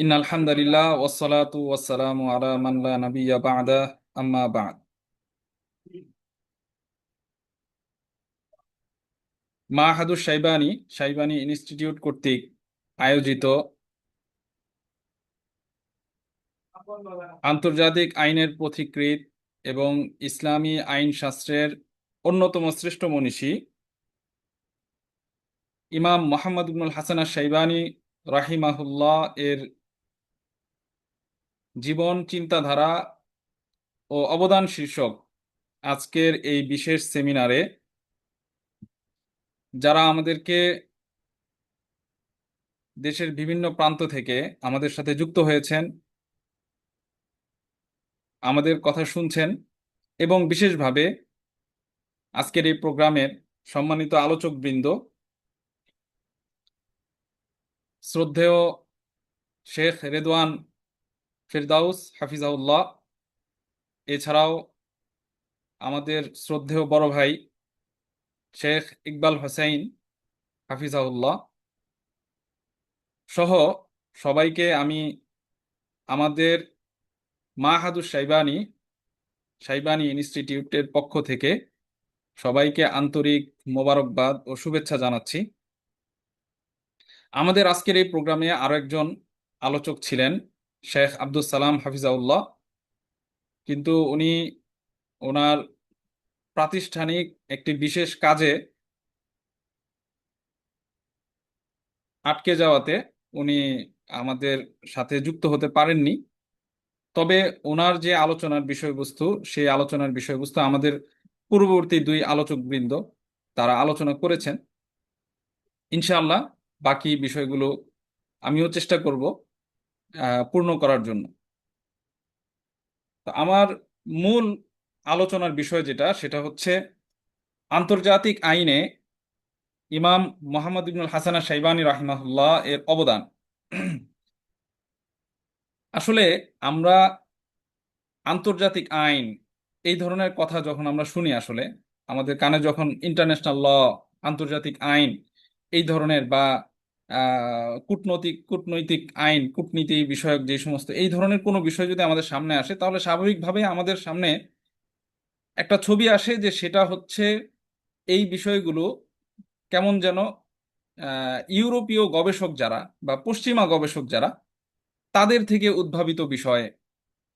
ইন্নাল হামদালিল্লাহ ওয়াসসালাতু ওয়াসসালামু আলা মান লা নাবিয়্যা বা'দা আম্মা বা'দ। মাহাদুস শাইবানী শাইবানী ইনস্টিটিউট কর্তৃক আয়োজিত আন্তর্জাতিক আইনের পথিকৃৎ এবং ইসলামী আইন শাস্ত্রের অন্যতম শ্রেষ্ঠ মনীষী ইমাম মোহাম্মদ ইবনুল হাসান আশ-শাইবানী রাহিমাহুল্লাহ এর জীবন, চিন্তাধারা ও অবদান শীর্ষক আজকের এই বিশেষ সেমিনারে যারা আমাদেরকে দেশের বিভিন্ন প্রান্ত থেকে আমাদের সাথে যুক্ত হয়েছেন, আমাদের কথা শুনছেন এবং বিশেষভাবে আজকের এই প্রোগ্রামের সম্মানিত আলোচকবৃন্দ, শ্রদ্ধেয় শেখ রেদওয়ান ফেরদাউস হাফিজাউল্লাহ, এছাড়াও আমাদের শ্রদ্ধেয় বড় ভাই শেখ ইকবাল হোসেন হাফিজাউল্লাহ সহ সবাইকে আমি আমাদের মাহাদুস শাইবানী শাইবানী ইনস্টিটিউটের পক্ষ থেকে সবাইকে আন্তরিক মোবারকবাদ ও শুভেচ্ছা জানাচ্ছি। আমাদের আজকের এই প্রোগ্রামে আরো একজন আলোচক ছিলেন শেখ আব্দুস সালাম হাফিজাউল্লাহ, কিন্তু উনি ওনার প্রাতিষ্ঠানিক একটি বিশেষ কাজে আটকে যাওয়াতে উনি আমাদের সাথে যুক্ত হতে পারেননি। তবে ওনার যে আলোচনার বিষয়বস্তু, সেই আলোচনার বিষয়বস্তু আমাদের পূর্ববর্তী দুই আলোচকবৃন্দ তারা আলোচনা করেছেন। ইনশাআল্লাহ বাকি বিষয়গুলো আমিও চেষ্টা করব পূর্ণ করার জন্য। তো আমার মূল আলোচনার বিষয় সেটা হচ্ছে আন্তর্জাতিক আইনে ইমাম মোহাম্মদ ইবনুল হাসান আশ-শাইবানী রাহিমাহুল্লাহ এর অবদান। আসলে আমরা আন্তর্জাতিক আইন এই ধরনের কথা যখন আমরা শুনি, আসলে আমাদের কানে যখন ইন্টারন্যাশনাল ল, আন্তর্জাতিক আইন এই ধরনের বা কূটনৈতিক কূটনৈতিক আইন, কূটনীতি বিষয়ক যে সমস্ত এই ধরনের কোনো বিষয় যদি আমাদের সামনে আসে, তাহলে স্বাভাবিকভাবে আমাদের সামনে একটা ছবি আসে যে সেটা হচ্ছে এই বিষয়গুলো কেমন যেন ইউরোপীয় গবেষক যারা বা পশ্চিমা গবেষক যারা তাদের থেকে উদ্ভাবিত বিষয়,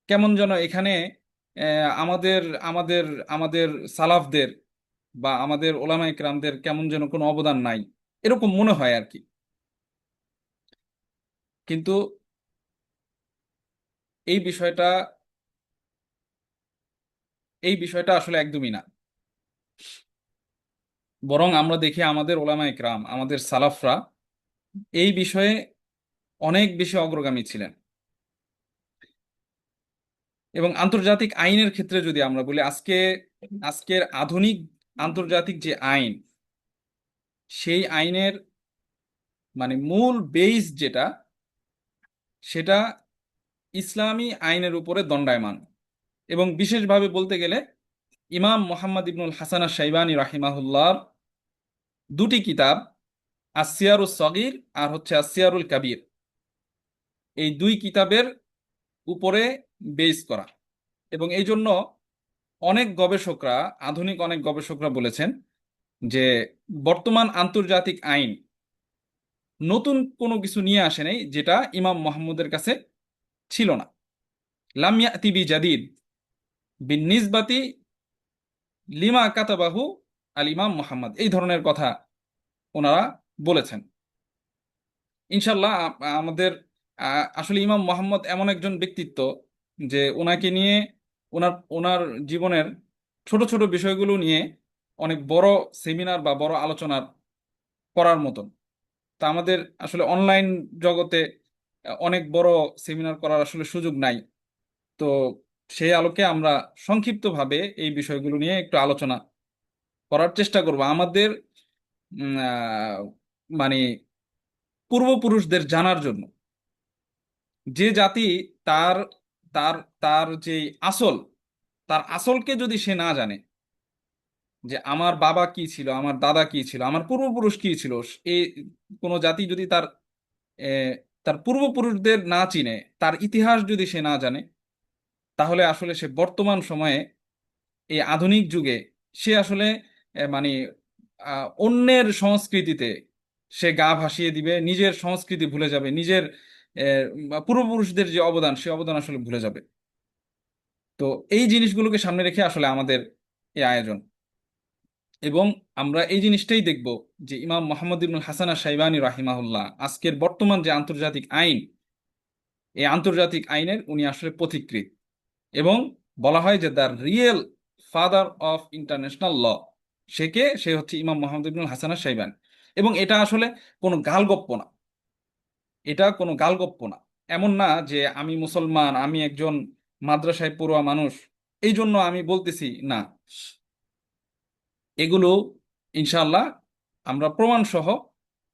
কেমন যেন এখানে আমাদের আমাদের আমাদের সালাফদের বা আমাদের ওলামায়ে কেরামদের কেমন যেন কোনো অবদান নাই, এরকম মনে হয় আর কি। কিন্তু এই বিষয়টা এই বিষয়টা আসলে একদমই না। বরং আমরা দেখি আমাদের ওলামায়ে কেরাম, আমাদের সালাফরা এই বিষয়ে অনেক বেশি অগ্রগামী ছিলেন। এবং আন্তর্জাতিক আইনের ক্ষেত্রে যদি আমরা বলি, আজকের আধুনিক আন্তর্জাতিক যে আইন, সেই আইনের মানে মূল বেস সেটা ইসলামী আইনের উপরে দণ্ডায়মান। এবং বিশেষভাবে বলতে গেলে ইমাম মোহাম্মদ ইবনুল হাসান আশ-শাইবানী রাহিমাহুল্লাহর দুটি কিতাব, আসিয়ারুস সগীর আর হচ্ছে আসিয়ারুল কাবীর, এই দুই কিতাবের উপরে বেস করা। এবং এই জন্য অনেক গবেষকরা, আধুনিক অনেক গবেষকরা বলেছেন যে বর্তমান আন্তর্জাতিক আইন নতুন কোনো কিছু নিয়ে আসে নাই যেটা ইমাম মোহাম্মদের কাছে ছিল না। লাম ইয়াতি বিজাদিদ বিন্নিসবাতি লিমা কাতাবাহু আল ইমাম মোহাম্মদ, এই ধরনের কথা ওনারা বলেছেন। ইনশাল্লাহ আমাদের আসলে ইমাম মোহাম্মদ এমন একজন ব্যক্তিত্ব যে ওনাকে নিয়ে, ওনার ওনার জীবনের ছোট ছোট বিষয়গুলো নিয়ে অনেক বড় সেমিনার বা বড় আলোচনার করার মতন। তা আমাদের আসলে অনলাইন জগতে অনেক বড় সেমিনার করার আসলে সুযোগ নাই। তো সেই আলোকে আমরা সংক্ষিপ্তভাবে এই বিষয়গুলো নিয়ে একটু আলোচনা করার চেষ্টা করব। আমাদের মানে পূর্বপুরুষদের জানার জন্য, যে জাতি তার তার তার যে আসল, তার আসলকে যদি সে না জানে, যে আমার বাবা কি ছিল, আমার দাদা কি ছিল, আমার পূর্বপুরুষ কি ছিল, এই কোনো জাতি যদি তার তার পূর্বপুরুষদের না চিনে, তার ইতিহাস যদি সে না জানে, তাহলে আসলে সে বর্তমান সময়ে এই আধুনিক যুগে সে আসলে মানে অন্যের সংস্কৃতিতে সে গা ভাসিয়ে দিবে, নিজের সংস্কৃতি ভুলে যাবে, নিজের পূর্বপুরুষদের যে অবদান সে অবদান আসলে ভুলে যাবে। তো এই জিনিসগুলোকে সামনে রেখে আসলে আমাদের এই আয়োজন। এবং আমরা এই জিনিসটাই দেখব যে ইমাম মোহাম্মদ ইবনুল হাসান আশ-শাইবানী রাহিমাহুল্লাহ আজকের বর্তমান যে আন্তর্জাতিক আইন, এই আন্তর্জাতিক আইনের উনি আসলে পথিকৃৎ। এবং বলা হয় যে the real father of international law, সে হচ্ছে ইমাম মোহাম্মদ ইবনুল হাসান আশ-শাইবানী। এবং এটা আসলে কোনো গালগপ্প না, এটা কোনো গালগপ্প না। এমন না যে আমি মুসলমান, আমি একজন মাদ্রাসায় পড়ুয়া মানুষ, এই জন্য আমি বলতেছি না। এগুলো ইনশাআল্লাহ আমরা প্রমাণ সহ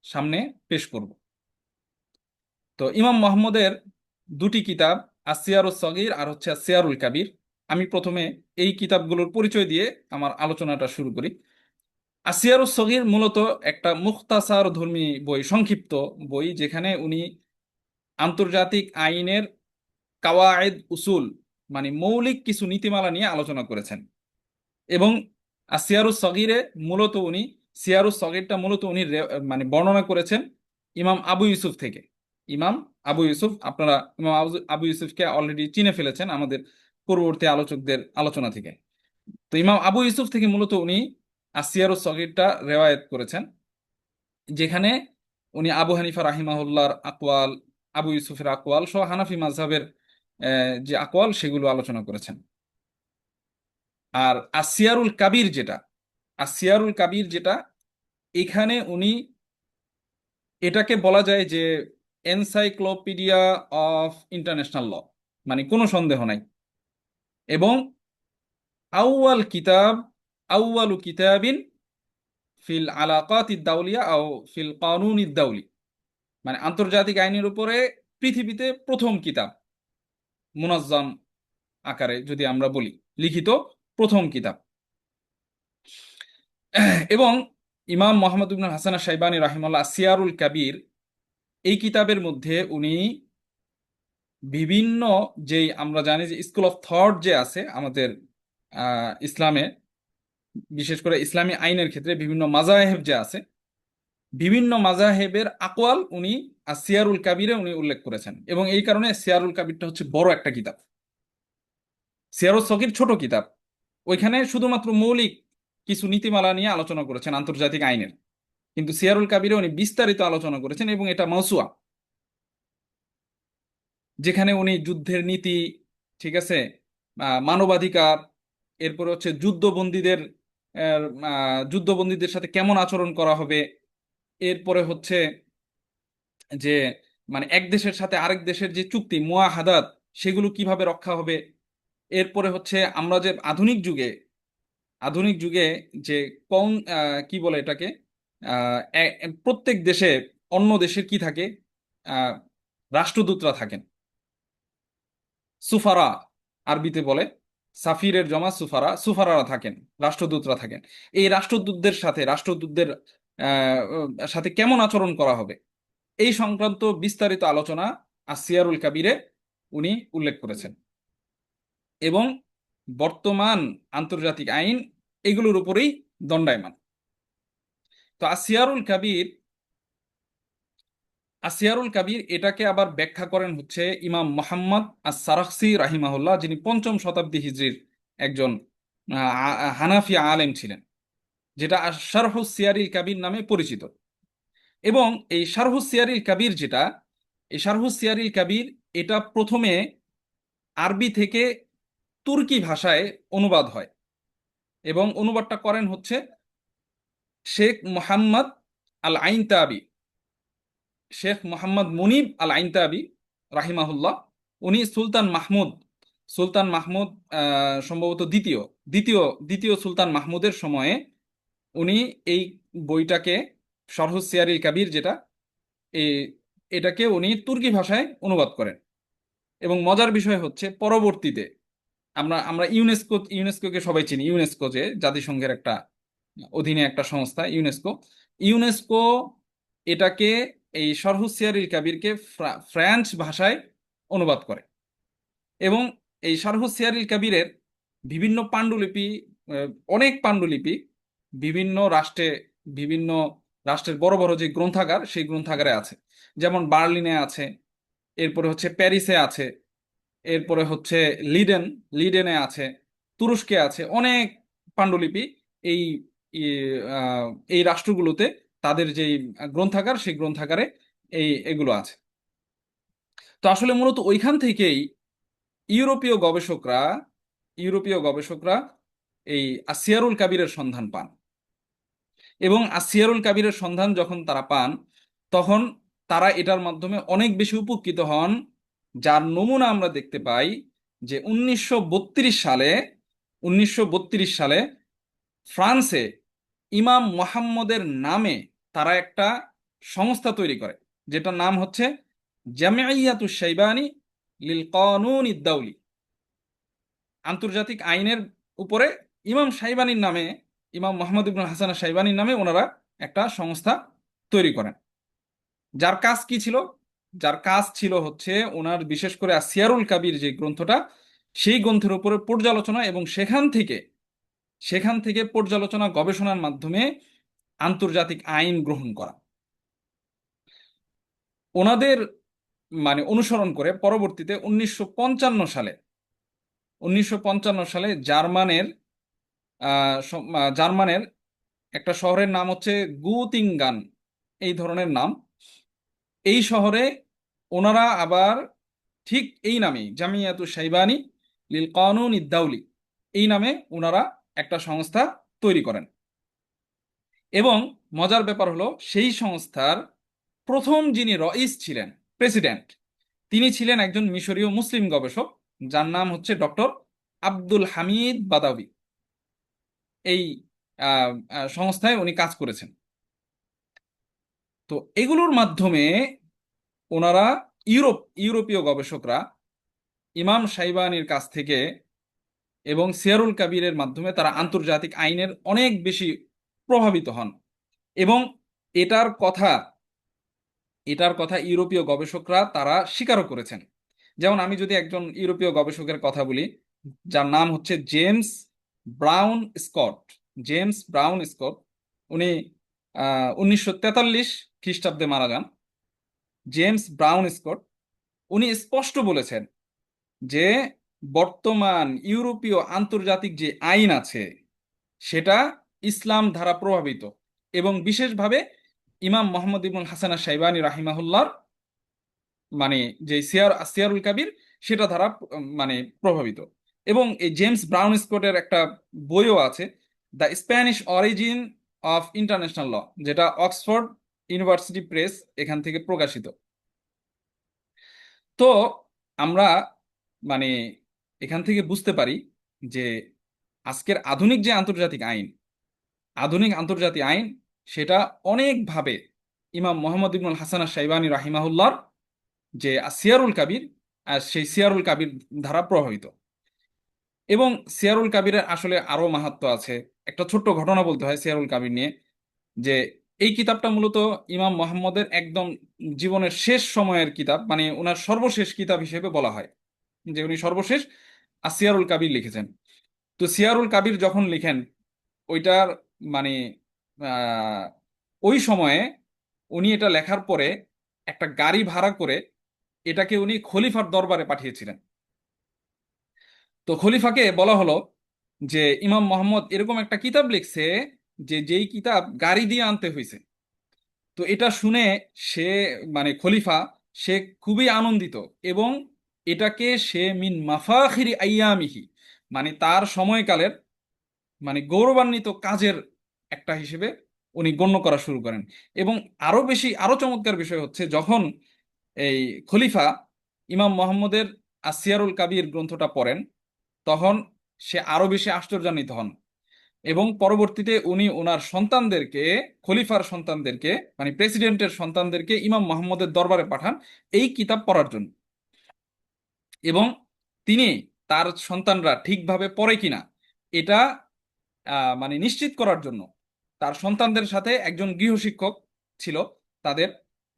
সামনে পেশ করব। তো ইমাম মোহাম্মদের দুটি কিতাব, আসিয়ারুস সগীর আর হচ্ছে আসিয়ারুল কাবির। আমি প্রথমে এই কিতাবগুলোর পরিচয় দিয়ে আমার আলোচনাটা শুরু করি। আসিয়ারুস সগীর মূলত একটা মুখতাসার ধর্মী বই, সংক্ষিপ্ত বই, যেখানে উনি আন্তর্জাতিক আইনের কাওয়ায়েদ উসুল, মানে মৌলিক কিছু নীতিমালা নিয়ে আলোচনা করেছেন। এবং সিয়ারুস সগীরে মূলত উনি, সিয়ারুস সগীরটা মূলত উনি মানে বর্ণনা করেছেন ইমাম আবু ইউসুফ থেকে। ইমাম আবু ইউসুফ, আপনারা ইমাম আবু ইউসুফকে অলরেডি চিনে ফেলেছেন আমাদের পূর্ববর্তী আলোচকদের আলোচনা থেকে। তো ইমাম আবু ইউসুফ থেকে মূলত উনি আসিয়ারুস সগীরটা রেওয়ায়েত করেছেন, যেখানে উনি আবু হানিফা রাহিমাহুল্লাহর আকওয়াল, আবু ইউসুফের আকওয়াল সহ হানাফি মাযহাবের যে আকওয়াল সেগুলো আলোচনা করেছেন। আর আসিয়ারুল কাবির যেটা, এখানে উনি, এটাকে বলা যায় যে এনসাইক্লোপিডিয়া অফ ইন্টারন্যাশনাল ল, মানে কোনো সন্দেহ নাই। এবং আউয়াল কিতাব, আউয়ালু কিতাবিন ফিল আলাকাত দাউলিয়া আও ফিল কানুন দাউলি, মানে আন্তর্জাতিক আইনের উপরে পৃথিবীতে প্রথম কিতাব, মুনাজ্জাম আকারে যদি আমরা বলি, লিখিত প্রথম কিতাব। এবং ইমাম মোহাম্মদ ইবনুল হাসান আশ-শাইবানী রাহিমাহুল্লাহ সিয়ারুল কাবির, এই কিতাবের মধ্যে উনি বিভিন্ন, যেই আমরা জানি যে স্কুল অফ থট যে আছে আমাদের ইসলামে, বিশেষ করে ইসলামী আইনের ক্ষেত্রে বিভিন্ন মাযাহেব যে আছে, বিভিন্ন মাযাহেবের আকওয়াল উনি সিয়ারুল কাবিরে উনি উল্লেখ করেছেন। এবং এই কারণে সিয়ারুল কাবিরটা হচ্ছে বড় একটা কিতাব। সিয়ারুল সগীর ছোট কিতাব, ওইখানে শুধুমাত্র মৌলিক কিছু নীতিমালা নিয়ে আলোচনা করেছেন আন্তর্জাতিক আইনের। কিন্তু সিয়ারুল কাবিরে উনি বিস্তারিত আলোচনা করেছেন, এবং এটা মাওসুয়া, যেখানে উনি যুদ্ধের নীতি, ঠিক আছে, মানবাধিকার, এরপরে হচ্ছে যুদ্ধবন্দীদের সাথে কেমন আচরণ করা হবে, এরপরে হচ্ছে যে মানে এক দেশের সাথে আরেক দেশের যে চুক্তি মুআহাদাত, সেগুলো কিভাবে রক্ষা হবে। এরপরে হচ্ছে আমরা যে আধুনিক যুগে যে কোন কি বলে এটাকে, প্রত্যেক দেশে অন্য দেশের কি থাকে, আহ, রাষ্ট্রদূতরা থাকেন, সুফারা আরবিতে বলে, সাফিরের জমা সুফারা, সুফারারা থাকেন, রাষ্ট্রদূতরা থাকেন। এই রাষ্ট্রদূতদের সাথে কেমন আচরণ করা হবে, এই সংক্রান্ত বিস্তারিত আলোচনা আসিয়ারুল কাবিরে উনি উল্লেখ করেছেন। এবং বর্তমান আন্তর্জাতিক আইন এগুলোর উপরেই দণ্ডায়মান। তো আসিয়ারুল কাবির এটাকে আবার ব্যাখ্যা করেন হচ্ছে ইমাম মোহাম্মদ আস-সারাখসি রাহিমাহুল্লাহ, যিনি 5ম শতাব্দী হিজরির একজন হানাফি আলেম ছিলেন, যেটা শারহুস সিয়ারিল কাবির নামে পরিচিত। এবং এই শারহুস সিয়ারিল কাবির যেটা, এই শারহুস সিয়ারিল কাবির, এটা প্রথমে আরবি থেকে তুর্কি ভাষায় অনুবাদ হয়, এবং অনুবাদটা করেন হচ্ছে শেখ মোহাম্মদ আল আইনতাবি, শেখ মোহাম্মদ মুনিব আল আইনতাবি রাহিমাহুল্লাহ। উনি সুলতান মাহমুদ সম্ভবত দ্বিতীয় দ্বিতীয় সুলতান মাহমুদের সময়ে উনি এই বইটাকে, শরহুস সিয়ারিল কাবির যেটা, এই এটাকে উনি তুর্কি ভাষায় অনুবাদ করেন। এবং মজার বিষয় হচ্ছে পরবর্তীতে আমরা আমরা ইউনেস্কোকে সবাই চিনি, ইউনেস্কো যে জাতিসংঘের একটা অধীনে একটা সংস্থা, ইউনেস্কো এটাকে এই শরহু সিয়ারিল কাবিরকে ফ্রেঞ্চ ভাষায় অনুবাদ করে। এবং এই শরহু সিয়ারিল কাবিরের বিভিন্ন পাণ্ডুলিপি, অনেক পাণ্ডুলিপি বিভিন্ন রাষ্ট্রে, বিভিন্ন রাষ্ট্রের বড় বড় যে গ্রন্থাগার, সেই গ্রন্থাগারে আছে। যেমন বার্লিনে আছে, এরপরে হচ্ছে প্যারিসে আছে, এরপরে হচ্ছে লিডেন লিডেনে আছে, তুরস্কে আছে। অনেক পাণ্ডুলিপি এই আহ, এই রাষ্ট্রগুলোতে তাদের যে গ্রন্থাগার, সেই গ্রন্থাগারে এগুলো আছে। তো আসলে মূলত ওইখান থেকেই ইউরোপীয় গবেষকরা ইউরোপীয় গবেষকরা এই আসিয়ারুল কাবিরের সন্ধান পান। এবং আসিয়ারুল কাবিরের সন্ধান যখন তারা পান, তখন তারা এটার মাধ্যমে অনেক বেশি উপকৃত হন। যার নমুনা আমরা দেখতে পাই যে 1932 সালে ফ্রান্সে ইমাম মোহাম্মদের নামে তারা একটা সংস্থা তৈরি করে, যেটার নাম হচ্ছে জামিয়াতুশ শাইবানী লিল কানুন ইদ্দাউলি। আন্তর্জাতিক আইনের উপরে ইমাম শাইবানির নামে, ইমাম মোহাম্মদ ইবনুল হাসান শাইবানির নামে ওনারা একটা সংস্থা তৈরি করেন। যার কাজ কি ছিল? যার কাজ ছিল হচ্ছে ওনার বিশেষ করে সিয়ারুল কাবির যে গ্রন্থটা, সেই গ্রন্থের উপরে পর্যালোচনা, এবং সেখান থেকে পর্যালোচনা গবেষণার মাধ্যমে আন্তর্জাতিক আইন গ্রহণ করা। ওনাদের অনুসরণ করে পরবর্তীতে 1955 সালে জার্মানের একটা শহরের নাম হচ্ছে গুতিঙ্গান, এই ধরনের নাম। এই শহরে ওনারা আবার ঠিক এই নামেই জামিয়াতু শাইবানী লিল কানুন ইদ্দাউলি, এই নামে ওনারা একটা সংস্থা তৈরি করেন। এবং মজার ব্যাপার হলো, সেই সংস্থার প্রথম যিনি রئিস ছিলেন, প্রেসিডেন্ট, তিনি ছিলেন একজন মিশরীয় মুসলিম গবেষক, যার নাম হচ্ছে ডক্টর আব্দুল হামিদ বাদাউি। এই সংস্থায় উনি কাজ করেছেন। তো এগুলোর মাধ্যমে ওনারা ইউরোপীয় গবেষকরা ইমাম শাইবানির কাছ থেকে এবং সিয়ারুল কাবিরের মাধ্যমে তারা আন্তর্জাতিক আইনের অনেক বেশি প্রভাবিত হন। এবং এটার কথা এটার কথা ইউরোপীয় গবেষকরা তারা স্বীকারও করেছেন। যেমন আমি যদি একজন ইউরোপীয় গবেষকের কথা বলি, যার নাম হচ্ছে জেমস ব্রাউন স্কট। উনি 1943 খ্রিস্টাব্দে মারা যান। জেমস ব্রাউন স্কট উনি স্পষ্ট বলেছেন যে বর্তমান ইউরোপীয় আন্তর্জাতিক যে আইন আছে, সেটা ইসলাম দ্বারা প্রভাবিত, এবং বিশেষভাবে ইমাম মোহাম্মদ ইবনুল হাসান শাইবানী রাহিমাহুল্লাহর মানে যে সিয়ারুল কাবির, সেটা দ্বারা প্রভাবিত। এবং এই জেমস ব্রাউন স্কটের একটা বইও আছে, the Spanish origin of international law, যেটা অক্সফোর্ড ইউনিভার্সিটি প্রেস এখান থেকে প্রকাশিত। তো আমরা মানে এখান থেকে বুঝতে পারি যে আজকের আধুনিক আন্তর্জাতিক আইন সেটা অনেকভাবে ইমাম মোহাম্মদ ইবনুল হাসান শাইবানী রাহিমাহুল্লাহর যে সিয়ারুল কাবির, সেই সিয়ারুল কাবির দ্বারা প্রভাবিত। এবং সিয়ারুল কাবিরের আসলে আরো মাহাত্ম্য আছে। একটা ছোট্ট ঘটনা বলতে হয় সিয়ারুল কাবির নিয়ে, যে এই কিতাবটা মূলত ইমাম মোহাম্মদের একদম জীবনের শেষ সময়ের কিতাব, ওনার সর্বশেষ কিতাব হিসেবে বলা হয়, যে উনি সর্বশেষ সিয়ারুল কাবির লিখেছেন। তো সিয়ারুল কাবির যখন লিখেন, ওইটার মানে আহ, ওই সময়ে উনি এটা লেখার পরে একটা গাড়ি ভাড়া করে এটাকে উনি খলিফার দরবারে পাঠিয়েছিলেন। তো খলিফাকে বলা হলো যে ইমাম মোহাম্মদ এরকম একটা কিতাব লিখছে, যেই কিতাব গাড়ি দিয়ে আনতে হয়েছে। তো এটা শুনে সে খলিফা, সে খুবই আনন্দিত, এবং এটাকে সে মিন মাফাখিরি আইয়ামিহি, তার সময়কালের গৌরবান্বিত কাজের একটা হিসেবে উনি গণ্য করা শুরু করেন। এবং আরো চমৎকার বিষয় হচ্ছে, যখন এই খলিফা ইমাম মোহাম্মদের আসিয়ারুল কাবির গ্রন্থটা পড়েন, তখন সে আরো বেশি আশ্চর্যান্বিত হন। এবং পরবর্তীতে উনি ওনার সন্তানদেরকে, খলিফার সন্তানদেরকে, প্রেসিডেন্টের সন্তানদেরকে ইমাম মোহাম্মদের দরবারে পাঠান এই কিতাব পড়ার জন্য। এবং তিনি তার সন্তানরা ঠিকভাবে পড়ে কিনা এটা নিশ্চিত করার জন্য তার সন্তানদের সাথে একজন গৃহশিক্ষক ছিল তাদের,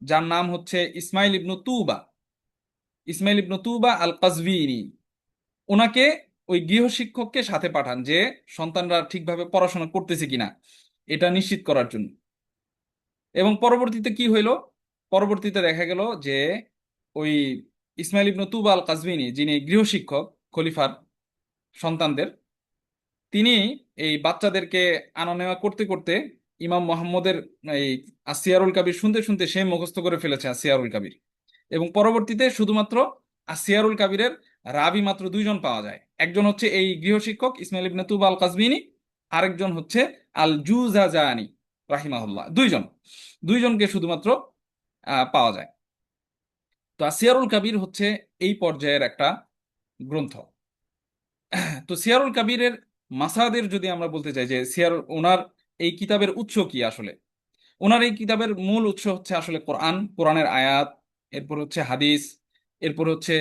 যার নাম হচ্ছে ইসমাইল ইবনু তুবা, ইসমাইল ইবনু তুবা আল কাজভিনী। ওনাকে ওই গৃহশিক্ষককে সাথে পাঠান যে সন্তানরা ঠিকভাবে পড়াশোনা করতেছে কিনা এটা নিশ্চিত করার জন্য। এবং পরবর্তীতে কি হইলো, পরবর্তীতে দেখা গেল যে ওই ইসমাইল ইবনু তুবা আল কাজভিনী, যিনি গৃহশিক্ষক খলিফার সন্তানদের, তিনি এই বাচ্চাদেরকে আনা নেওয়া করতে করতে ইমাম মোহাম্মদের এই আসিয়ারুল কাবির শুনতে শুনতে সে মুখস্থ করে ফেলেছে আসিয়ারুল কাবির। এবং পরবর্তীতে শুধুমাত্র আসিয়ারুল কাবিরের রাবি মাত্র দুইজন পাওয়া যায়, একজন হচ্ছে এই গৃহশিক্ষক ইসমাইল ইবনে তুবা আল কাজবিনী, আরেকজন হচ্ছে আল জুজাজানি রাহিমাহুল্লাহ। দুইজন, দুইজনকে শুধুমাত্র পাওয়া যায়। তো আসিয়ারুল কাবির হচ্ছে এই পর্যায়ের একটা গ্রন্থ। তো সিয়ারুল কাবিরের মাসাদের যদি আমরা বলতে চাই যে সিয়ার, ওনার এই কিতাবের উৎস কি আসলে, ওনার এই কিতাবের মূল উৎস হচ্ছে আসলে কোরআন, কোরআনের আয়াত, এরপর হচ্ছে হাদিস, এরপর হচ্ছে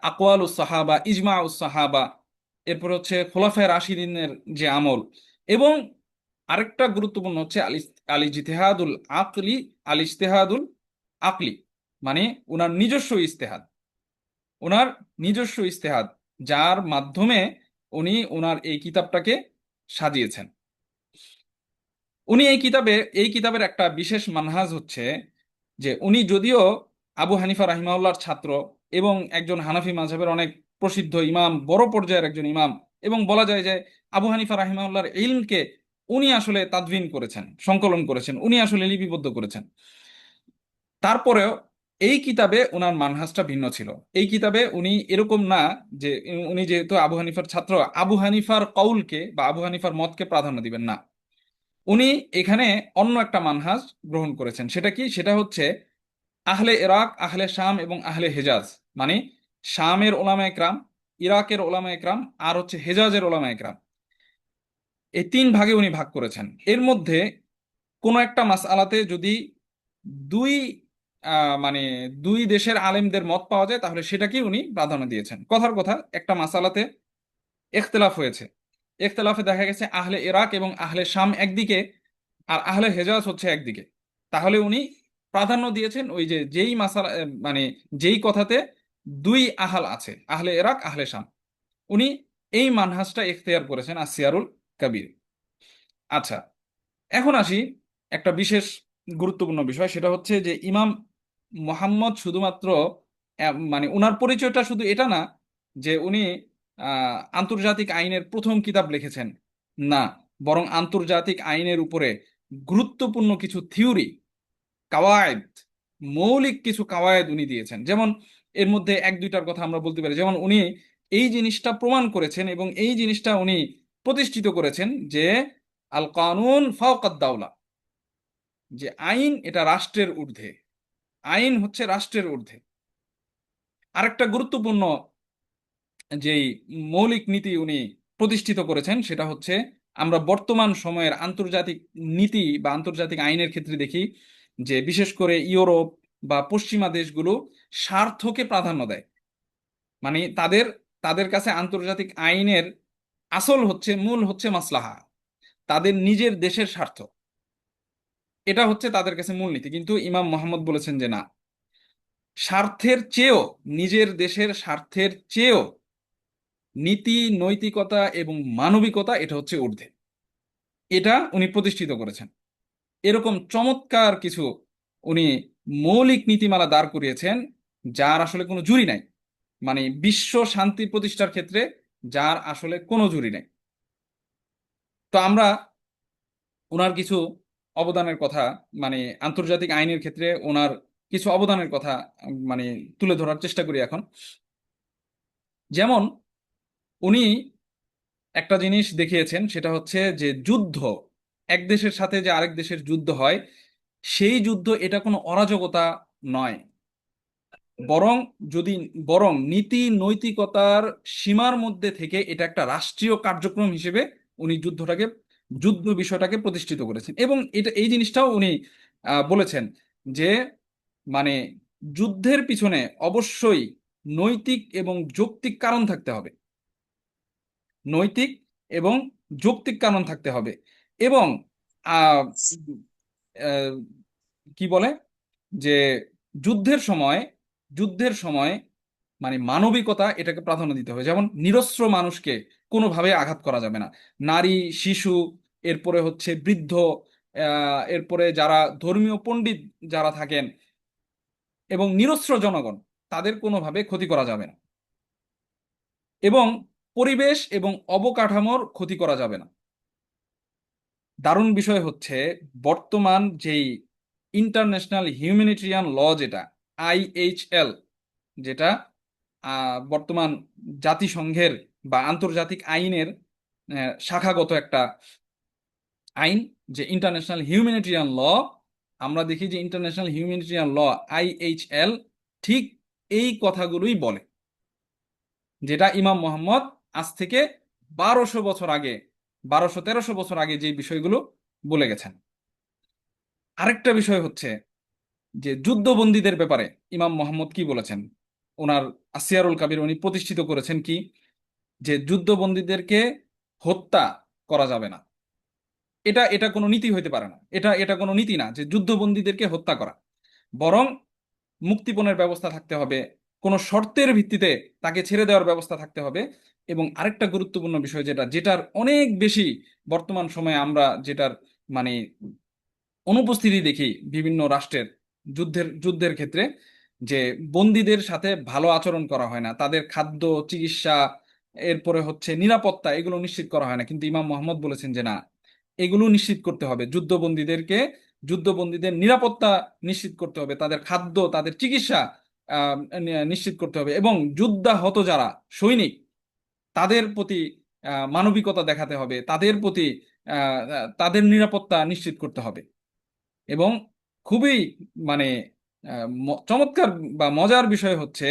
আকওয়ালুস সাহাবা, ইজমাউস সাহাবা, এরপর হচ্ছে খোলাফায়ে রাশিদিনের যে আমল, এবং আরেকটা গুরুত্বপূর্ণ হচ্ছে আল ইজতিহাদুল আকলি, আল ইজতিহাদুল আকলি, মানে ওনার নিজস্ব ইজতেহাদ, ওনার নিজস্ব ইজতেহাদ, যার মাধ্যমে উনি ওনার এই কিতাবটাকে সাজিয়েছেন। উনি এই কিতাবের একটা বিশেষ মানহাজ হচ্ছে যে উনি যদিও আবু হানিফা রাহিমাহুল্লাহর ছাত্র এবং একজন হানাফি মাযহাবের অনেক প্রসিদ্ধ ইমাম, বড় পর্যায়ের একজন ইমাম, এবং বলা যায় যে আবু হানিফা রাহিমাহুল্লাহর ইলমকে উনি আসলে তাদভিন করেছেন, সংকলন করেছেন, উনি আসলে লিপিবদ্ধ করেছেন, তারপরেও এই কিতাবে ওনার মানহাজটা ভিন্ন ছিল। এই কিতাবে উনি এরকম না যে উনি যেহেতু আবু হানিফার ছাত্র, আবু হানিফার কউলকে বা আবু হানিফার মতকে প্রাধান্য দিবেন না। উনি এখানে অন্য একটা মানহাজ গ্রহণ করেছেন। সেটা কি? সেটা হচ্ছে আহলে ইরাক, আহলে শাম এবং আহলে হেজাজ, মানে শামের ওলামা একরাম, ইরাকের ওলামা একরাম, আর হচ্ছে হেজাজের ওলামা একরাম, এই তিন ভাগে উনি ভাগ করেছেন। এর মধ্যে কোনো একটা মাসআলাতে যদি দুই মানে দুই দেশের আলেমদের মত পাওয়া যায় তাহলে সেটাকেই উনি প্রাধান্য দিয়েছেন। কথার কথা, একটা মাসালাতে ইখতিলাফ হয়েছে, ইখতিলাফে দেখা গেছে আহলে ইরাক এবং আহলে শাম একদিকে আর আহলে হেজাজ হচ্ছে একদিকে, তাহলে উনি প্রাধান্য দিয়েছেন ওই যে যেই মাসালা মানে যেই কথাতে দুই আহাল আছে, আহলে ইরাক আহলে শাম, উনি এই মানহাজটা ইখতিয়ার করেছেন আসিয়ারুল কাবির। আচ্ছা, এখন আসি একটা বিশেষ গুরুত্বপূর্ণ বিষয়, সেটা হচ্ছে যে ইমাম মোহাম্মদ শুধুমাত্র মানে উনার পরিচয়টা শুধু এটা না যে উনি আন্তর্জাতিক আইনের প্রথম কিতাব লিখেছেন, না, বরং আন্তর্জাতিক আইনের উপরে গুরুত্বপূর্ণ কিছু থিওরি, কাওয়ায়েদ, মৌলিক কিছু কাওয়ায়েদ উনি দিয়েছেন। যেমন এর মধ্যে এক দুইটার কথা আমরা বলতে পারি, যেমন উনি এই জিনিসটা প্রমাণ করেছেন এবং এই জিনিসটা উনি প্রতিষ্ঠিত করেছেন যে আল কানুন ফাওকাদ দাওলা, যে আইন এটা রাষ্ট্রের ঊর্ধ্বে, আইন হচ্ছে রাষ্ট্রের ঊর্ধ্বে। আরেকটা গুরুত্বপূর্ণ যেই মৌলিক নীতি উনি প্রতিষ্ঠিত করেছেন সেটা হচ্ছে আমরা বর্তমান সময়ের আন্তর্জাতিক নীতি বা আন্তর্জাতিক আইনের ক্ষেত্রে দেখি যে বিশেষ করে ইউরোপ বা পশ্চিমা দেশগুলো স্বার্থকে প্রাধান্য দেয়, মানে তাদের তাদের কাছে আন্তর্জাতিক আইনের আসল হচ্ছে, মূল হচ্ছে মাসলাহা, তাদের নিজের দেশের স্বার্থ, এটা হচ্ছে তাদের কাছে মূলনীতি। কিন্তু ইমাম মোহাম্মদ বলেছেন যে না, স্বার্থের চেয়েও, নিজের দেশের স্বার্থের চেয়েও নীতি, নৈতিকতা এবং মানবিকতা এটা হচ্ছে ঊর্ধ্বে, এটা উনি প্রতিষ্ঠিত করেছেন। এরকম চমৎকার কিছু উনি মৌলিক নীতিমালা দাঁড় করিয়েছেন যার আসলে কোনো জুরি নাই, মানে বিশ্ব শান্তি প্রতিষ্ঠার ক্ষেত্রে যার আসলে কোনো জুরি নাই। তো আমরা ওনার কিছু অবদানের কথা, মানে আন্তর্জাতিক আইনের ক্ষেত্রে ওনার কিছু অবদানের কথা মানে তুলে ধরার চেষ্টা করি এখন। যেমন উনি একটা জিনিস দেখিয়েছেন, সেটা হচ্ছে যে যুদ্ধ, এক দেশের সাথে যে আরেক দেশের যুদ্ধ হয়, সেই যুদ্ধ এটা কোনো অরাজকতা নয়, বরং যদি বরং নীতি নৈতিকতার সীমার মধ্যে থেকে এটা একটা রাষ্ট্রীয় কার্যক্রম হিসেবে উনি যুদ্ধ বিষয়টাকে প্রতিষ্ঠিত করেছেন। এবং এটা এই জিনিসটাও উনি বলেছেন যে মানে যুদ্ধের পিছনে অবশ্যই নৈতিক এবং যৌক্তিক কারণ থাকতে হবে, নৈতিক এবং যৌক্তিক কারণ থাকতে হবে। এবং আহ, আহ, কি বলে, যে যুদ্ধের সময় যুদ্ধের সময় মানে মানবিকতা এটাকে প্রাধান্য দিতে হবে। যেমন নিরস্ত্র মানুষকে কোনোভাবে আঘাত করা যাবে না, নারী, শিশু, এরপরে হচ্ছে বৃদ্ধ, এরপরে যারা ধর্মীয় পণ্ডিত যারা থাকেন এবং নিরস্ত্র জনগণ, তাদের কোনোভাবে ক্ষতি করা যাবে না, এবং পরিবেশ এবং অবকাঠামোর ক্ষতি করা যাবে না। দারুণ বিষয় হচ্ছে বর্তমান যেই ইন্টারন্যাশনাল হিউম্যানিটেরিয়ান ল, যেটা IHL, যেটা বর্তমান জাতিসংঘের বা আন্তর্জাতিক আইনের শাখাগত একটা আইন, যে ইন্টারন্যাশনাল হিউম্যানিটেরিয়ান ল, আমরা দেখি যে ইন্টারন্যাশনাল হিউম্যানিটেরিয়ান ল IHL ঠিক এই কথাগুলোই বলে, যেটা ইমাম মোহাম্মদ আজ থেকে 1200 বছর আগে, 1200-1300 বছর আগে যে বিষয়গুলো বলে গেছেন। আরেকটা বিষয় হচ্ছে যে যুদ্ধবন্দীদের ব্যাপারে ইমাম মোহাম্মদ কি বলেছেন। ওনার আসিয়ারুল কাবির উনি প্রতিষ্ঠিত করেছেন কি, যে যুদ্ধবন্দীদেরকে হত্যা করা যাবে না। এটা এটা কোনো নীতি হইতে পারে না, এটা এটা কোনো নীতি না যে যুদ্ধবন্দীদেরকে হত্যা করা, বরং মুক্তিপণের ব্যবস্থা থাকতে হবে, কোনো শর্তের ভিত্তিতে তাকে ছেড়ে দেওয়ার ব্যবস্থা থাকতে হবে। এবং আরেকটা গুরুত্বপূর্ণ বিষয়, যেটার অনেক বেশি বর্তমান সময়ে আমরা যেটার মানে অনুপস্থিতি দেখি বিভিন্ন রাষ্ট্রের যুদ্ধের ক্ষেত্রে, যে বন্দীদের সাথে ভালো আচরণ করা হয় না, তাদের খাদ্য, চিকিৎসা, এরপরে হচ্ছে নিরাপত্তা, এগুলো নিশ্চিত করা হয় না। কিন্তু ইমাম মোহাম্মদ বলেছেন যে না, এগুলো নিশ্চিত করতে হবে, যুদ্ধবন্দীদের নিরাপত্তা নিশ্চিত করতে হবে, তাদের খাদ্য, তাদের চিকিৎসা নিশ্চিত করতে হবে, এবং যুদ্ধাহত যারা সৈনিক তাদের প্রতি মানবিকতা দেখাতে হবে, তাদের প্রতি তাদের নিরাপত্তা নিশ্চিত করতে হবে। এবং খুবই মানে চমৎকার বা মজার বিষয় হচ্ছে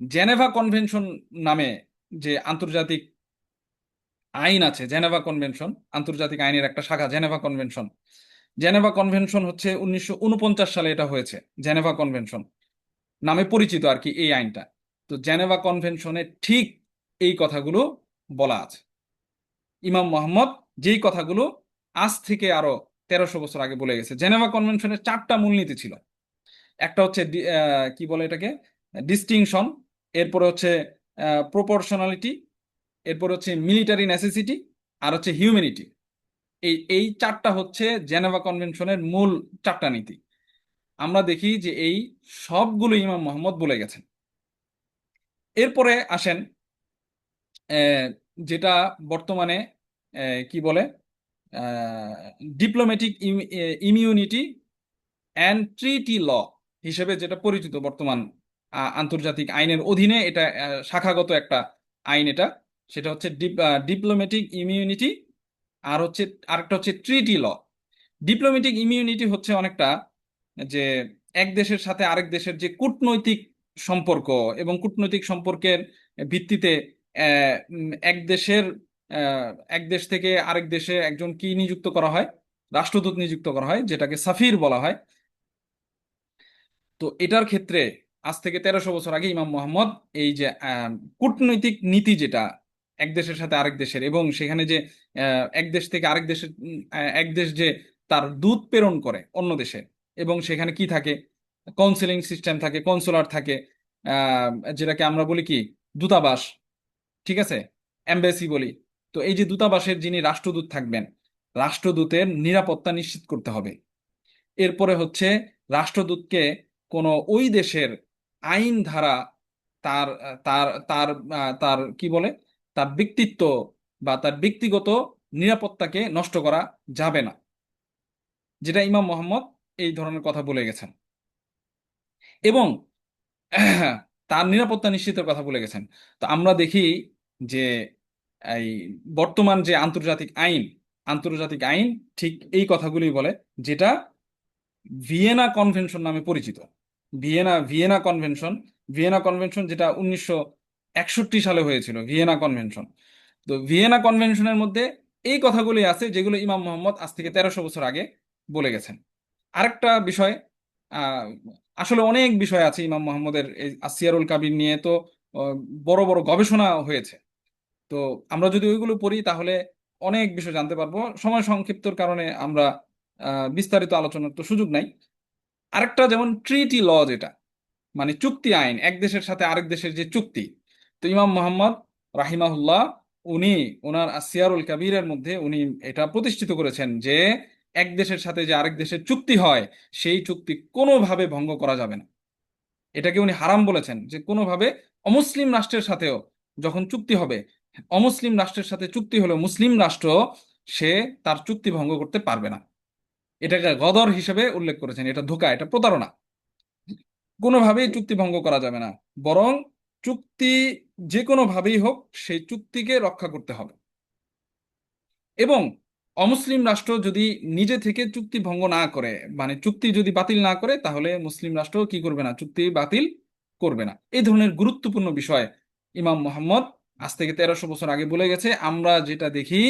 জেনেভা কনভেনশন নামে যে আন্তর্জাতিক আইন আছে, জেনেভা কনভেনশন, আন্তর্জাতিক আইনের একটা শাখা জেনেভা কনভেনশন। জেনেভা কনভেনশন হচ্ছে 1949 সালে এটা হয়েছে, জেনেভা কনভেনশন নামে পরিচিত আর কি এই আইনটা। তো জেনেভা কনভেনশনে ঠিক এই কথাগুলো বলা আছে। ইমাম মোহাম্মদ যেই কথাগুলো আজ থেকে আরো 1300 বছর আগে বলে গেছে। জেনেভা কনভেনশনের 4টা মূলনীতি ছিল। একটা হচ্ছে কি বলে এটাকে, ডিস্টিংশন, এরপরে হচ্ছে প্রপোর্শনালিটি, এরপর হচ্ছে মিলিটারি নেসেসিটি, আর হচ্ছে হিউম্যানিটি। এই 4টা হচ্ছে জেনেভা কনভেনশনের মূল 4টা নীতি। আমরা দেখি যে এই সবগুলো ইমাম মোহাম্মদ বলে গেছেন। এরপরে আসেন আহ, যেটা বর্তমানে কি বলে, ডিপ্লোম্যাটিক ইমিউনিটি অ্যান্ড ট্রিটি ল হিসেবে যেটা পরিচিত বর্তমান আন্তর্জাতিক আইনের অধীনে, এটা শাখাগত একটা আইন এটা। সেটা হচ্ছে ডিপ্লোম্যাটিক ইমিউনিটি, আর হচ্ছে আরেকটা হচ্ছে ট্রিটি ল। ডিপ্লোম্যাটিক ইমিউনিটি হচ্ছে অনেকটা যে এক দেশের সাথে আরেক দেশের যে কূটনৈতিক সম্পর্ক, এবং কূটনৈতিক সম্পর্কের ভিত্তিতে এক দেশের এক দেশ থেকে আরেক দেশে একজন কি নিযুক্ত করা হয়, রাষ্ট্রদূত নিযুক্ত করা হয়, যেটাকে সাফির বলা হয়। তো এটার ক্ষেত্রে আজ থেকে 1300 বছর আগে ইমাম মোহাম্মদ এই যে কূটনৈতিক নীতি, যেটা এক দেশের সাথে আরেক দেশের, এবং সেখানে যে এক দেশ থেকে আরেক দেশের এক দেশ যে তার দূত প্রেরণ করে অন্য দেশে, এবং সেখানে কি থাকে, কাউন্সিলিং সিস্টেম থাকে, কনসুলার থাকে, আহ, যেটাকে আমরা বলি কি, দূতাবাস, ঠিক আছে, এমবাসি বলি। তো এই যে দূতাবাসের যিনি রাষ্ট্রদূত থাকবেন, রাষ্ট্রদূতের নিরাপত্তা নিশ্চিত করতে হবে। এরপরে হচ্ছে রাষ্ট্রদূতকে কোনো ওই দেশের আইন ধারা, তার তার তার তার কি বলে, তার ব্যক্তিত্ব বা তার ব্যক্তিগত নিরাপত্তাকে নষ্ট করা যাবে না, যেটা ইমাম মোহাম্মদ এই ধরনের কথা বলে গেছেন। এবং তার নিরাপত্তা নিশ্চিতের কথা বলে গেছেন। তো আমরা দেখি যে এই বর্তমান যে আন্তর্জাতিক আইন ঠিক এই কথাগুলি বলে, যেটা ভিয়েনা কনভেনশন নামে পরিচিত। ভিয়েনা কনভেনশন যেটা 1961 সালে হয়েছিল, ভিয়েনা কনভেনশন। তো ভিয়েনা কনভেনশনের মধ্যে এই কথাগুলি আছে যেগুলো ইমাম মোহাম্মদ আজ থেকে 1300 বছর আগে বলে গেছেন। আরেকটা বিষয়, আহ, আসলে অনেক বিষয় আছে ইমাম মোহাম্মদের এই আসিয়ারুল কাবির নিয়ে, তো আহ, বড় বড় গবেষণা হয়েছে। তো আমরা যদি ওইগুলো পড়ি তাহলে অনেক বিষয় জানতে পারবো। সময় সংক্ষিপ্তর কারণে আমরা বিস্তারিত আলোচনার তো সুযোগ নাই। আরেকটা যেমন ট্রিটি ল, যেটা মানে চুক্তি আইন, এক দেশের সাথে আরেক দেশের যে চুক্তি। তো ইমাম মোহাম্মদ রাহিমাহুল্লাহ উনি ওনার আসিয়ারুল কাবিরের মধ্যে উনি এটা প্রতিষ্ঠিত করেছেন যে এক দেশের সাথে যে আরেক দেশের চুক্তি হয়, সেই চুক্তি কোনোভাবে ভঙ্গ করা যাবে না। এটাকে উনি হারাম বলেছেন, যে কোনোভাবে অমুসলিম রাষ্ট্রের সাথেও যখন চুক্তি হবে, অমুসলিম রাষ্ট্রের সাথে চুক্তি হলো মুসলিম রাষ্ট্র, সে তার চুক্তি ভঙ্গ করতে পারবে না। এটাকে গদর হিসেবে উল্লেখ করেছেন, এটা ধোঁকা, এটা প্রতারণা। কোনোভাবেই চুক্তি ভঙ্গ করা যাবে না, বরং চুক্তি যে কোনোভাবেই হোক সেই চুক্তিকে রক্ষা করতে হবে। এবং অমুসলিম রাষ্ট্র যদি নিজে থেকে চুক্তি ভঙ্গ না করে, মানে চুক্তি যদি বাতিল না করে, তাহলে মুসলিম রাষ্ট্র কি করবে না, চুক্তি বাতিল করবে না। এই ধরনের গুরুত্বপূর্ণ বিষয় ইমাম মোহাম্মদ আজ থেকে 1300 বছর আগে বলে গেছে। আমরা যেটা দেখি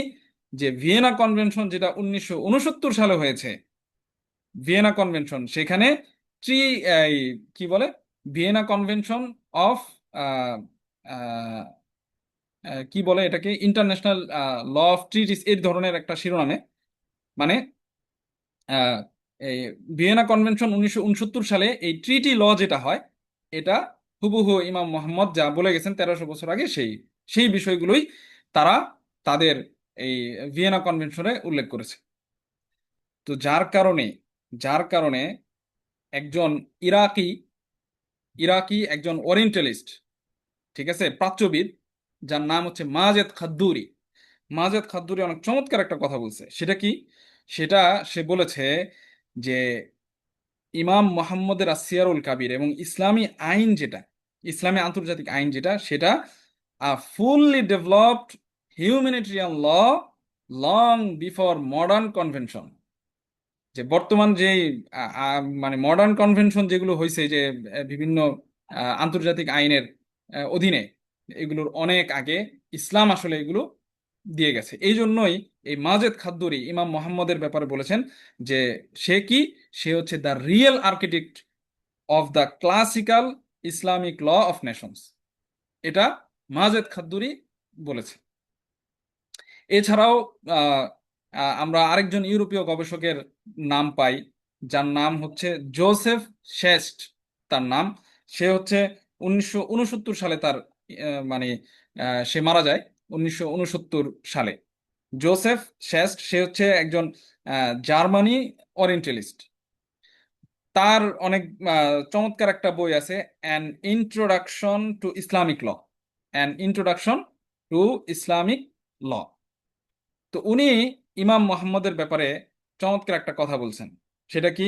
যে ভিয়েনা কনভেনশন, যেটা 1969 সালে হয়েছে, ভিয়েনা কনভেনশন, সেখানে ট্রি এই কি বলে, ভিয়েনা কনভেনশন অফ কি বলে এটাকে, ইন্টারন্যাশনাল ল অফ ট্রিটিস, এই ধরনের একটা শিরোনামে, মানে আহ, এই ভিয়েনা কনভেনশন 1969 সালে এই ট্রিটি ল যেটা হয়, এটা হুবহু ইমাম মোহাম্মদ যা বলে গেছেন 1300 বছর আগে, সেই সেই বিষয়গুলোই তারা তাদের এই ভিয়েনা কনভেনশনে উল্লেখ করেছে। তো যার কারণে একজন ইরাকি ইরাকি একজন ওরিয়েন্টালিস্ট, ঠিক আছে, প্রাচ্যবিদ, যার নাম হচ্ছে মাজেদ খাদ্দুরি। মাজেদ খাদ্দুরি অনেক চমৎকার একটা কথা বলছে। সেটা কি? সেটা সে বলেছে যে ইমাম মোহাম্মদের আসিয়ারুল কাবির এবং ইসলামী আইন যেটা, ইসলামী আন্তর্জাতিক আইন যেটা, সেটা ফুললি ডেভেলপড হিউম্যানিটেরিয়ান ল লং বিফোর মডার্ন কনভেনশন। যে বর্তমান যে মানে মডার্ন কনভেনশন যেগুলো হয়েছে, যে বিভিন্ন আন্তর্জাতিক আইনের অধীনে, এগুলোর অনেক আগে ইসলাম আসলে এগুলো দিয়ে গেছে। এই জন্যই এই মাজেদ খাদ্দুরি ইমাম মোহাম্মদের ব্যাপারে বলেছেন যে সে কি, সে হচ্ছে the real architect of the classical Islamic law of nations. এটা মাজেদ খাদ্দুরি বলেছে। এছাড়াও আহ, আমরা আরেকজন ইউরোপীয় গবেষকের নাম পাই, যার নাম হচ্ছে জোসেফ শেস্ট। তার নাম, সে হচ্ছে 1969 সালে তার মানে সে মারা যায় 1969 সালে। জোসেফ শেস্ট, সে হচ্ছে একজন জার্মানি ওরিয়েন্টালিস্ট। তার অনেক চমৎকার একটা বই আছে, an introduction to Islamic law, an introduction to Islamic law. তো উনি ইমাম মোহাম্মদের ব্যাপারে চমৎকার একটা কথা বলছেন। সেটা কি?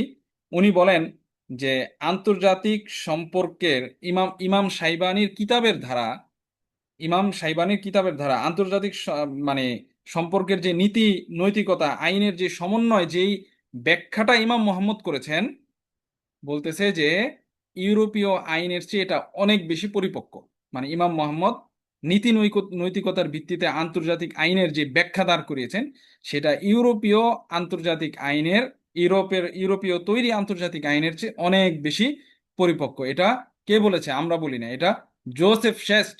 উনি বলেন যে আন্তর্জাতিক সম্পর্কের ইমাম ইমাম সাইবানির কিতাবের ধারা, আন্তর্জাতিক মানে সম্পর্কের যে নীতি, নৈতিকতা, আইনের যে সমন্বয়, যেই ব্যাখ্যাটা ইমাম মোহাম্মদ করেছেন, বলতেছে যে ইউরোপীয় আইনের চেয়ে এটা অনেক বেশি পরিপক্ক। মানে ইমাম মোহাম্মদ নৈতিকতার ভিত্তিতে আন্তর্জাতিক আইনের যে ব্যাখ্যা দাঁড় করিয়েছেন, সেটা ইউরোপীয় আন্তর্জাতিক আইনের, ইউরোপীয় তৈরি আন্তর্জাতিক আইনের চেয়ে অনেক বেশি পরিপক্ক। এটা কে বলেছে? আমরা বলি না, এটা জোসেফ শেস্ট,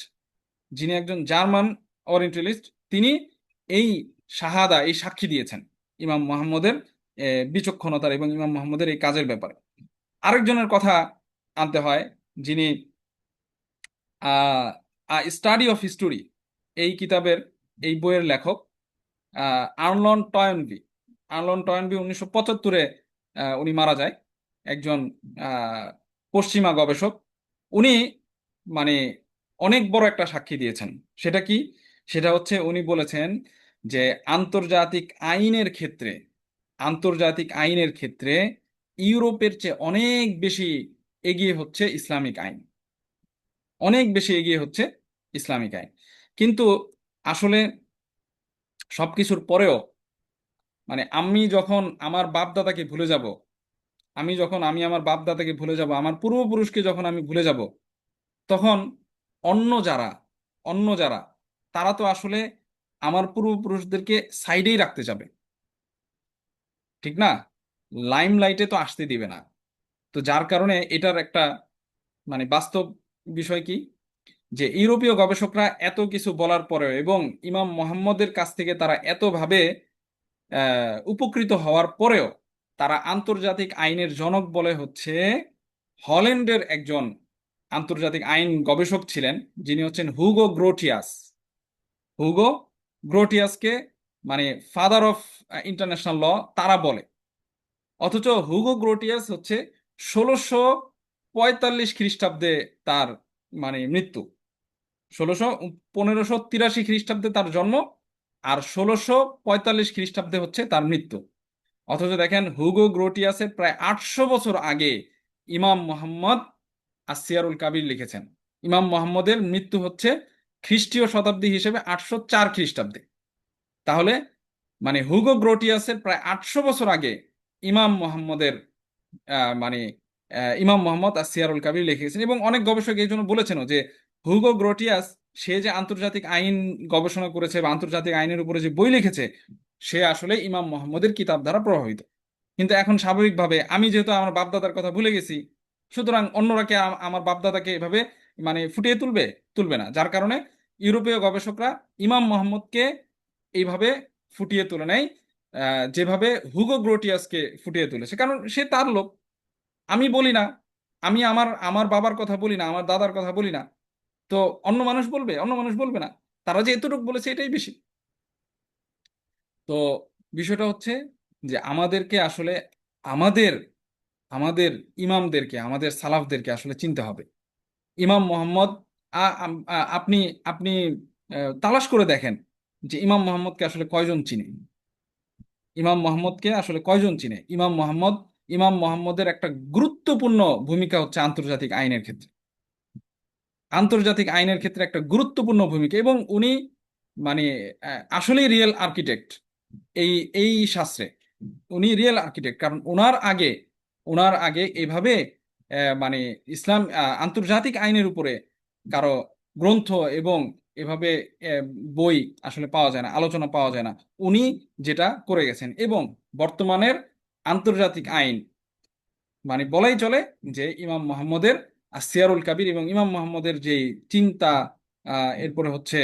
যিনি একজন জার্মান ওরিয়েন্টালিস্ট, তিনি এই এই সাক্ষী দিয়েছেন ইমাম মোহাম্মদের বিচক্ষণতার এবং ইমাম মোহাম্মদের এই কাজের ব্যাপারে। আরেকজনের কথা আনতে হয়, যিনি স্টাডি অফ হিস্টোরি, এই কিতাবের, এই বইয়ের লেখক, আর্লন টয়েনবি। আর্লন টয়েনবি 1975-এ উনি মারা যায়, একজন আহ, পশ্চিমা গবেষক। উনি মানে অনেক বড় একটা সাক্ষী দিয়েছেন। সেটা কি? সেটা হচ্ছে উনি বলেছেন যে আন্তর্জাতিক আইনের ক্ষেত্রে আন্তর্জাতিক আইনের ক্ষেত্রে ইউরোপের চেয়ে অনেক বেশি এগিয়ে হচ্ছে ইসলামিক আইন, অনেক বেশি এগিয়ে হচ্ছে ইসলামিক আইন। কিন্তু আসলে সবকিছুর পরেও, মানে আমি যখন আমার বাপ দাদাকে ভুলে যাব, আমি আমার বাপ দাদাকে ভুলে যাব, আমার পূর্বপুরুষকে যখন আমি ভুলে যাব, তখন অন্য যারা অন্য যারা তারা তো আসলে আমার পূর্বপুরুষদেরকে সাইডেই রাখতে যাবে, ঠিক না? লাইম লাইটে তো আসতে দিবে না। তো যার কারণে এটার একটা মানে বাস্তব বিষয় কি, যে ইউরোপীয় গবেষকরা এত কিছু বলার পরেও এবং ইমাম মোহাম্মদের কাছ থেকে তারা এতভাবে উপকৃত হওয়ার পরেও, তারা আন্তর্জাতিক আইনের জনক বলে হচ্ছে হল্যান্ডের একজন আন্তর্জাতিক আইন গবেষক ছিলেন, যিনি হচ্ছেন হুগো গ্রোটিয়াস। হুগো গ্রোটিয়াসকে মানে ফাদার অফ ইন্টারন্যাশনাল ল তারা বলে। অথচ হুগো গ্রোটিয়াস হচ্ছে 1645 খ্রিস্টাব্দে তার মানে মৃত্যু। 1583 খ্রিস্টাব্দে তার জন্ম, আর 1645 খ্রিস্টাব্দে হচ্ছে তার মৃত্যু। অথচ দেখেন হুগো গ্রোটিয়াসের প্রায় 800 বছর আগে ইমাম মোহাম্মদ আসিয়ারুল কাবির লিখেছেন। ইমাম মোহাম্মদের মৃত্যু হচ্ছে খ্রিস্টীয় শতাব্দী হিসেবে 804 খ্রিস্টাব্দে। তাহলে মানে হুগো গ্রোটিয়াসের প্রায় 800 বছর আগে ইমাম মোহাম্মদের মানে ইমাম মোহাম্মদ আসিয়ারুল কাবির লিখেছেন। এবং অনেক গবেষক এই জন্য বলেছেন যে হুগো গ্রোটিয়াস সে যে আন্তর্জাতিক আইন গবেষণা করেছে বা আন্তর্জাতিক আইনের উপরে যে বই লিখেছে, সে আসলে ইমাম মোহাম্মদের কিতাব দ্বারা প্রভাবিত। কিন্তু এখন স্বাভাবিকভাবে আমি যেহেতু আমার বাপদাদার কথা ভুলে গেছি, সুতরাং অন্যরা কি আমার বাপদাদাকে এভাবে মানে ফুটিয়ে তুলবে? তুলবে না। যার কারণে ইউরোপীয় গবেষকরা ইমাম মোহাম্মদকে এইভাবে ফুটিয়ে তোলে নাই, যেভাবে হুগো গ্রোটিয়াসকে ফুটিয়ে তুলেছে, কারণ সে তার লোক। আমি বলি না, আমি আমার আমার বাবার কথা বলি না, আমার দাদার কথা বলি না, তো অন্য মানুষ বলবে? অন্য মানুষ বলবে না। তারা যে এতটুকু বলেছে এটাই বেশি। তো বিষয়টা হচ্ছে যে আমাদেরকে আসলে আমাদের আমাদের ইমামদেরকে, আমাদের সালাফদেরকে আসলে চিনতে হবে। ইমাম মোহাম্মদ আপনি আপনি তালাশ করে দেখেন যে ইমাম মোহাম্মদকে আসলে কয়জন চিনে। ইমাম মোহাম্মদকে আসলে কয়জন চিনে? ইমাম মোহাম্মদের একটা গুরুত্বপূর্ণ ভূমিকা হচ্ছে আন্তর্জাতিক আইনের ক্ষেত্রে। আন্তর্জাতিক আইনের ক্ষেত্রে একটা গুরুত্বপূর্ণ ভূমিকা, এবং উনি মানে আসলেই রিয়েল আর্কিটেক্ট এই এই শাস্ত্রে। উনি রিয়েল আর্কিটেক্ট, কারণ ওনার আগে এভাবে মানে ইসলাম আন্তর্জাতিক আইনের উপরে কারো গ্রন্থ এবং এভাবে আহ, বই আসলে পাওয়া যায় না, আলোচনা পাওয়া যায় না। উনি যেটা করে গেছেন, এবং বর্তমানের আন্তর্জাতিক আইন মানে বলাই চলে যে ইমাম মোহাম্মদের আসিয়ারুল কাবির এবং ইমাম মোহাম্মদের যে চিন্তা, এরপরে হচ্ছে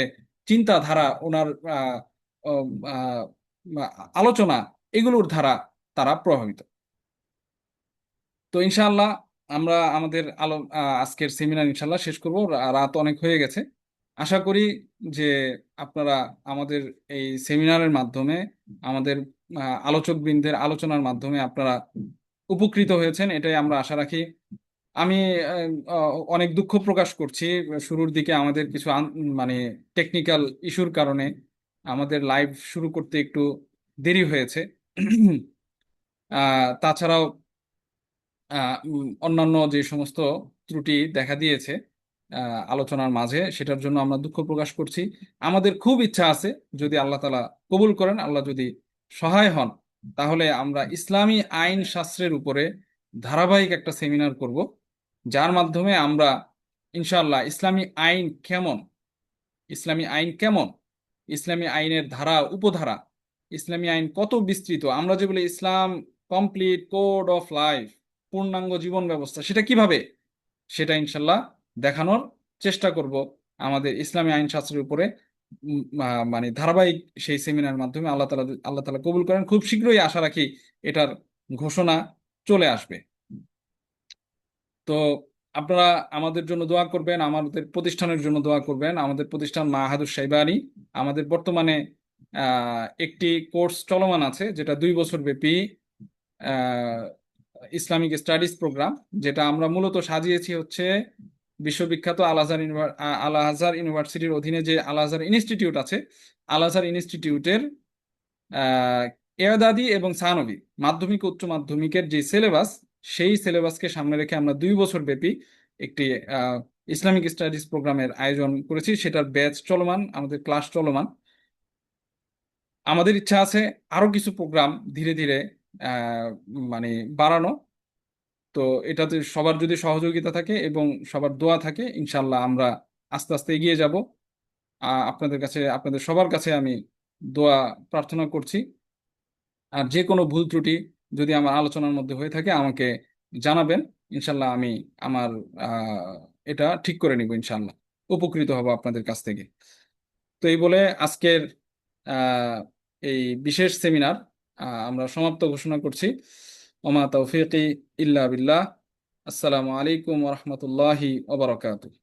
চিন্তাধারা, ওনার আহ, আহ, আলোচনা, এগুলোর ধারা তারা প্রভাবিত। তো ইনশাআল্লাহ আমরা আমাদের আজকের সেমিনার ইনশাআল্লাহ শেষ করব। রাত অনেক হয়ে গেছে। আশা করি যে আপনারা আমাদের এই সেমিনারের মাধ্যমে, আমাদের আলোচকবৃন্দের আলোচনার মাধ্যমে আপনারা উপকৃত হয়েছেন, এটাই আমরা আশা রাখি। আমি অনেক দুঃখ প্রকাশ করছি, শুরুর দিকে আমাদের কিছু মানে টেকনিক্যাল ইস্যুর কারণে আমাদের লাইভ শুরু করতে একটু দেরি হয়েছে। তাছাড়াও অন্যান্য যে সমস্ত ত্রুটি দেখা দিয়েছে আলোচনার মাঝে, সেটার জন্য আমরা দুঃখ প্রকাশ করছি। আমাদের খুব ইচ্ছা আছে, যদি আল্লাহ তাআলা কবুল করেন, আল্লাহ যদি সহায় হন, তাহলে আমরা ইসলামী আইন শাস্ত্রের উপরে ধারাবাহিক একটা সেমিনার করব, যার মাধ্যমে আমরা ইনশাআল্লাহ ইসলামী আইন কেমন, ইসলামী আইনের ধারা উপধারা, ইসলামী আইন কত বিস্তৃত, আমরা যে বলি ইসলাম কমপ্লিট কোড অফ লাইফ, পূর্ণাঙ্গ জীবন ব্যবস্থা, সেটা কিভাবে, সেটা ইনশাল্লাহ দেখানোর চেষ্টা করব আমাদের ইসলামী আইন শাস্ত্রের উপরে। মানে ধারাবাহিক সেই সেমিনারের মাধ্যমে আল্লাহ তাআলা কবুল করেন, খুব শীঘ্রই আশা রাখি এটার ঘোষণা চলে আসবে। তো আপনারা আমাদের জন্য দোয়া করবেন, আমাদের প্রতিষ্ঠানের জন্য দোয়া করবেন। আমাদের প্রতিষ্ঠান মাহাদুস সাইবানী, আমাদের বর্তমানে একটি কোর্স চলমান আছে, যেটা 2 বছর ব্যাপী আহ, ইসলামিক স্টাডিজ প্রোগ্রাম, যেটা আমরা মূলত সাজিয়েছি হচ্ছে বিশ্ববিখ্যাত আল আজহার ইউনিভার্সিটির অধীনে যে আল আজহার ইনস্টিটিউট আছে, আল আজহার ইনস্টিটিউটের আহ এয়াদাদি এবং সানবী মাধ্যমিক উচ্চ মাধ্যমিকের যে সিলেবাস, সেই সিলেবাসকে সামনে রেখে আমরা 2 বছর ব্যাপী একটি ইসলামিক স্টাডিজ প্রোগ্রামের আয়োজন করেছি। সেটার ব্যাচ চলমান, আমাদের ক্লাস চলমান। আমাদের ইচ্ছা আছে আরো কিছু প্রোগ্রাম ধীরে ধীরে মানে বাড়ানো। তো এটাতে সবার যদি সহযোগিতা থাকে এবং সবার দোয়া থাকে, ইনশাল্লাহ আমরা আস্তে আস্তে এগিয়ে যাব। আপনাদের কাছে, আপনাদের সবার কাছে আমি দোয়া প্রার্থনা করছি। আর যে কোনো ভুল ত্রুটি যদি আমার আলোচনার মধ্যে হয়ে থাকে, আমাকে জানাবেন। ইনশাল্লাহ আমি আমার এটা ঠিক করে নিব, ইনশাল্লাহ উপকৃত হব আপনাদের কাছ থেকে। তো এই বলে আজকের আহ, এই বিশেষ সেমিনার আমরা সমাপ্ত ঘোষণা করছি। ওমা তৌফিকি ইল্লা বিল্লাহ। আসসালামু আলাইকুম ওয়া রাহমাতুল্লাহি ওয়া বারাকাতুহু।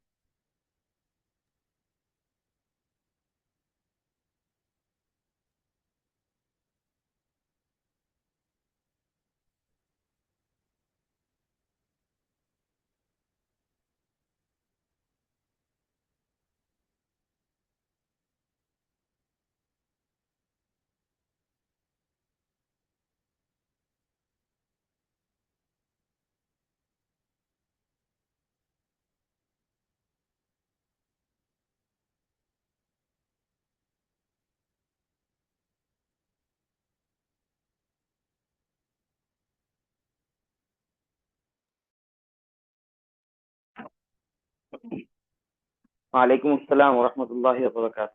ওয়ালাইকুম আসসালাম রহমতুল্লাহ বরকাত।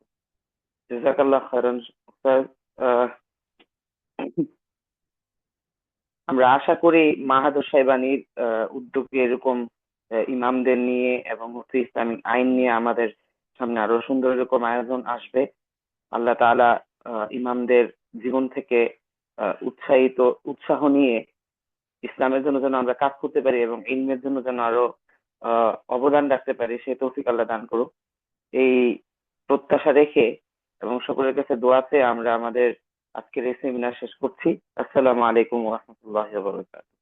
জাজাকাল্লাহ খাইরান উস্তাদ। আহ, আমরা আশা করি মাহাদুর সাহেবানীর উদ্যোগে এরকম ইমামদের নিয়ে এবং হচ্ছে ইসলামিক আইন নিয়ে আমাদের সামনে আরো সুন্দর এরকম আয়োজন আসবে। আল্লাহ তাআলা ইমামদের জীবন থেকে উৎসাহ নিয়ে ইসলামের জন্য যেন আমরা কাজ করতে পারি এবং ইলমের জন্য যেন আরো অবদান রাখতে পারি, সেই তৌফিক আল্লাহ দান করুক। এই প্রত্যাশা রেখে এবং সকলের কাছে দোয়াতে আমরা আমাদের আজকের এই সেমিনার শেষ করছি। আসসালামু আলাইকুম ওয়া রাহমাতুল্লাহি ওয়া বারাকাতুহু।